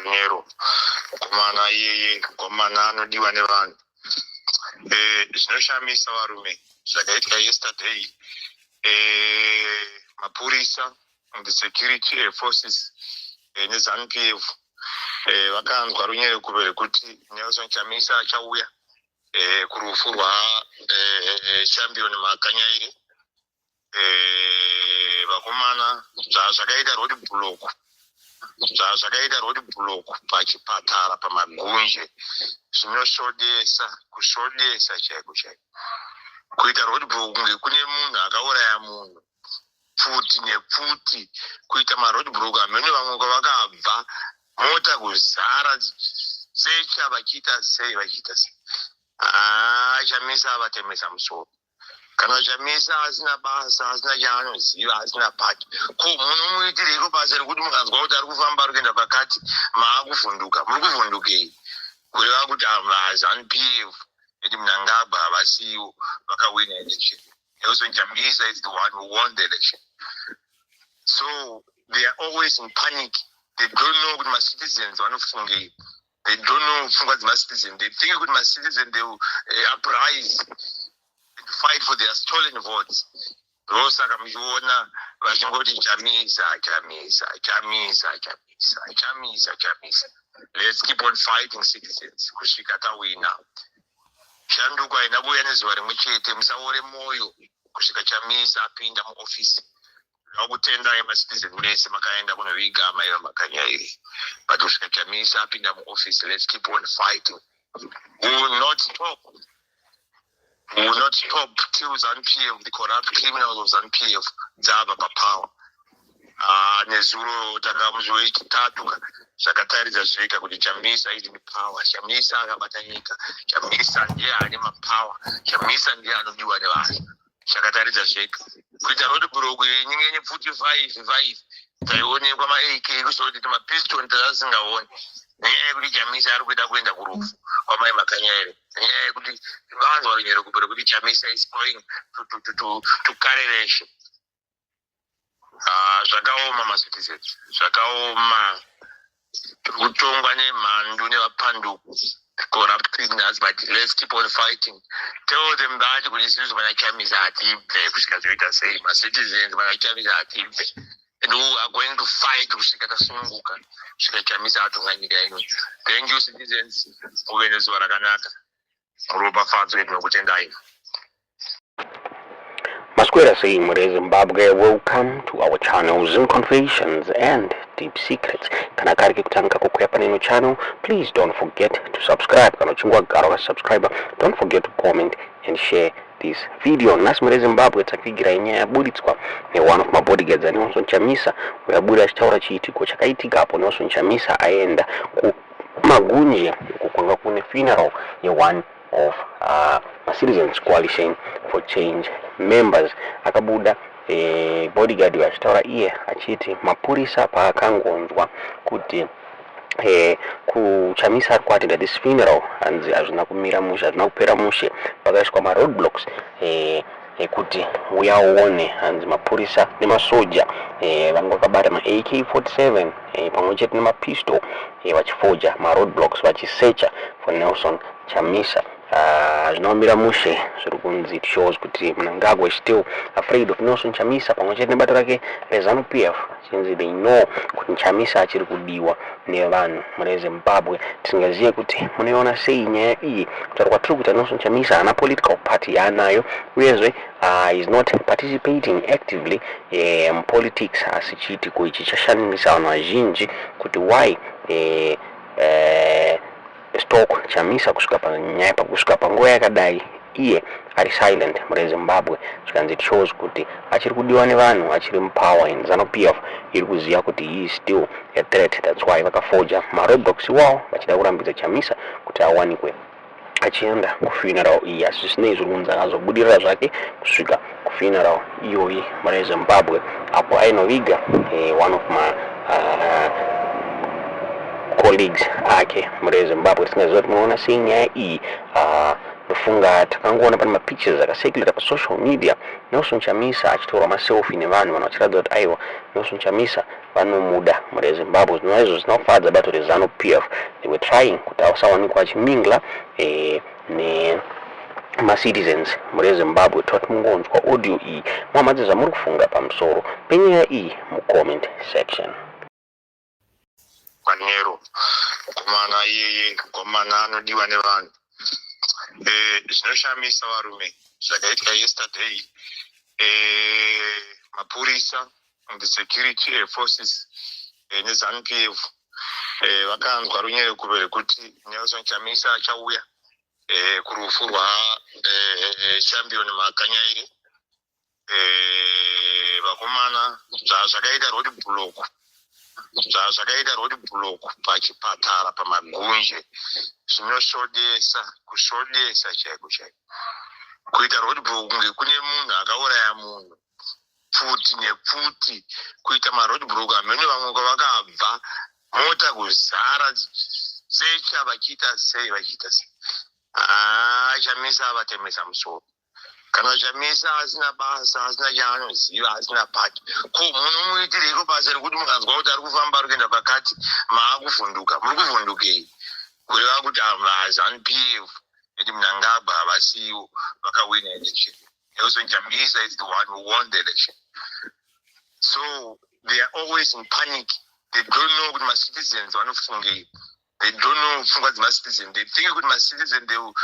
Nero kumana yeye kumana anodiwa nevanhu zvinoshamisa varume zvakaitika yesterday. Mapurisa the security forces neZANU-PF vakanzwa runyere kubere kuti Nelson Chamisa achauya kurufu champion Makanyaire. Vakomana zvakaita road block pachipatara pamagunje zvinoshodesa chaiko kuita road block kune munhu akauraya munhu pfuti nepfuti kuita maroad block amene vamwe vakabva mota kuzara secha vachiita sei Chamisa avatemesa musoro kana Chamisa asina basa asina chaanoziva asina pati ko munhu muitireko basa rekuti mukanzwa kuti ari kufamba ari kuenda pakati maakuvhunduka muri kuvhundukei kureva kuti ZANU-PF eti Mnangagwa havasiwo vakawina election. Nelson Chamisa is the one who won the election. So they are always in panic. They don't know what my citizens want to fungi. They don't know what my citizens. They think with my citizens they will uprise and fight for their stolen votes. Rosa Kamjona, Vajangoti Chamisa. Let's keep on fighting citizens. Kushikata wina. Shanduka inabuya nezwari muchete musaore moyo kusvika Chamisa apinda muofisi. Vakutenda citizen vese makaenda kunoviga maira Makanyaire. But kusvika Chamisa apinda muofisi, let's keep on fighting. We will not stop. We will not stop till ZANU-PF, the corrupt criminals of ZANU-PF, dzava papower. Nezuro takamuzwe chitatu zvakataridza zvika kuti Chamisa is in power. Chamisa akabata nyika. Chamisa ndiye ane mapower. Chamisa ndiye anodiwa nevanhu. Zvakataridza zvika kuita road block yenyenye 45 taionekwa ma-AK kusoti mapistol tasingaoni nenyaya yekuti Chamisa ari kuenda kurufu kwamai Makanyaire, nenyaya yekuti vanzwa runyere kubere kuti Chamisa is going to carry election. Zvakaoma macitizens, zvakaoma kutongwa nemhandu nevapanduku corrupt criminals, but let's keep on fighting. Tell them that kuti isusu vana Chamisa hatibve kusvika zoita sei, macitizens vana Chamisa hatibve, and we are going to fight kusvika tasununguka kusvika Chamisa atonga nyika ino. Thank you citizens, muve nezuva rakanaka. Ropafadzo nokutendai. Masquera saying Mure Zimbabwe, welcome to our channel Zim Confessions and Deep Secrets. Kanakariki kutanga kukuya nino channel, please don't forget to subscribe. Kano chingwa garo subscriber, don't forget to comment and share this video. Nasi Mure Zimbabwe takigira inya yabulitswa ne one of my bodyguards Nelson Chamisa uyabuli achitaura chiitiko chakaitika apo Nelson Chamisa aenda ku magunje kukwanga kune funeral ya one of Citizens Coalition for Change members. Akabuda bodyguard wachitaura iye achiti mapurisa paakangonzwa kuti ku Chamisa ari kuatenda this funeral hanzi hazvina kumira mushe, hazvina kupera mushe, pakaiswa roadblocks kuti uyaone hanzi mapurisa nemasoja vanga vakabata ma-AK-47 pamwe chete nemapistol vachifoja roadblocks vachisecha for Nelson Chamisa. Zvinomira mushe zviri kunzi, it shows kuti Mnangagwa is still afraid of Nelson Chamisa pamwe chete nebata rake reZANU-PF. Since they know kuti Chamisa achiri kudiwa nevanhu mune Zimbabwe, tisingazive kuti munoiona sei nyaya iyi kutaura kwatiri kuita Nelson Chamisa haana political party yaanayo, uyezve is not participating actively in politics. Asi chiitiko ichi chashamisa vanhu vazhinji kuti why stock Chamisa kusvika panyaya kusvika panguva yakadai iye ari silent mure Zimbabwe. Zvikanzi it shows kuti achiri kudiwa nevanhu, achiri mupower in ZANU-PF iri kuziva kuti he is still a threat. That's why vakafoja maroadblocks iwawo vachida kurambidza Chamisa kuti awanikwe achienda kufuneral iyi. Asi zvisinei zviri kunzi akazobudirira zvake kusvika kufuneral iyoyi mure Zimbabwe apo ainoviga one of my colleagues ake mure Zimbabwe. Tisingaziva kuti munoona sei nyaya iyi funga takangoona pane mapictures akasekulira pa social media Nelson Chamisa achitora maselfie nevanhu vanochiratidza kuti aiwa Nelson Chamisa vanomuda muri Zimbabwe. Zvinova izvo zvinofadza bato reZANU PF. They were trying kuti asawanikwa achimingla ma-citizens muri Zimbabwe. Toti mungonzwa audio iyi muhamadzi zvamuri kufunga pamusoro penyaya iyi mucomment section. Kwanero kumana iyeye komana anodiwa nevanhu zvinoshamisa varume zvakaitika yesterday. Mapurisa the security forces neZANU PF vakanzwa runyere kuvere kuti Nelson Chamisa achauya kurufu rwachampion Makanyaire. Vakomana zvakaita road block pachipatara pamagunje zvinoshodesa chaiko kuita road block kunge kune munhu akauraya munhu pfuti nepfuti kuita maroad block amene vamwe kwavakabva mota kuzara secha vachiita sei Chamisa avatemesa musoro. Kana Chamisa asina basa, asina chaanoziva, asina pati. Ko munhu muitireko basa rekuti mukanzwa kuti ari kufamba ari kuenda pakati maakuvhunduka. Muri kuvhundukei? Kureva kuti ZANU PF eti Mnangagwa havasiwo vakawina election. Nelson Chamisa is the one who won the election. So they are always in panic. They don't know what my citizens want to fungi. They don't know what my citizens. They think with my citizens they will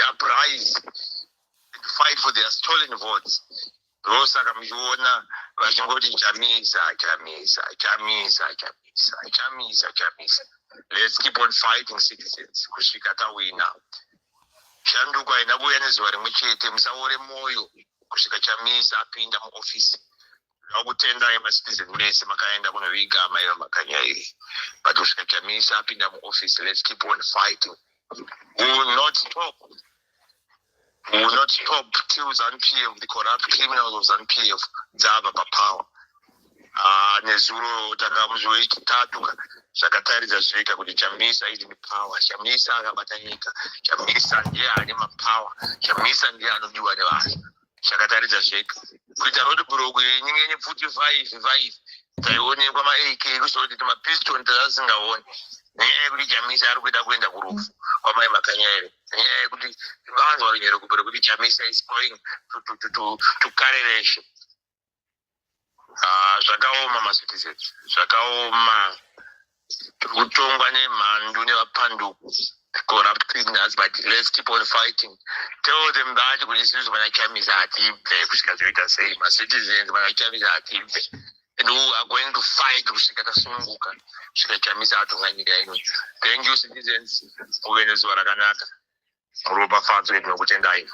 uprise and fight for their stolen votes. Rosa Kamiona, Vashingoti Chamisa. Let's keep on fighting, citizens. Kushikata wina. Shanduka inabuya nezuwa muchete musaore moyo kusvika Chamisa apinda muofisi. Vakutenda citizen vese makaenda kunoviga amaiva Makanyaire. But kusvika Chamisa apinda muofisi. Let's keep on fighting. We will not stop. We will not stop till ZANU PF, the corrupt criminals of ZANU PF, dzava papower. Nezuro takamuzwe chitatu zvakataridza zvika kuti Chamisa is in power. Chamisa akabata nyika. Chamisa ndiye ane mapower. Chamisa ndiye anodiwa nevanhu. Zvakataridza zvika. Kuita road block yenyenye 45 taionekwa ma-AK kusoti mapiston tasingaoni. Nenyaya yekuti Chamisa ari kuenda kurufu kwamai Makanyaire. Nenyaya yekuti vanzwa runyere kubere kuti Chamisa is going to carry election. Zvakaoma ma-citizens. Zvakaoma. Kutongwa nemhandu nevapanduku. Corrupt criminals, but let's keep on fighting. Tell them that when it's used by Chamisa atibve kusvika zoita sei. Ma-citizens by Chamisa atibve. And who are going to fight kusvika tasununguka kusvika Chamisa atonga nyika ino. Thank you, citizens. Muve nezuva rakanaka. Muropafadzo nokutendai.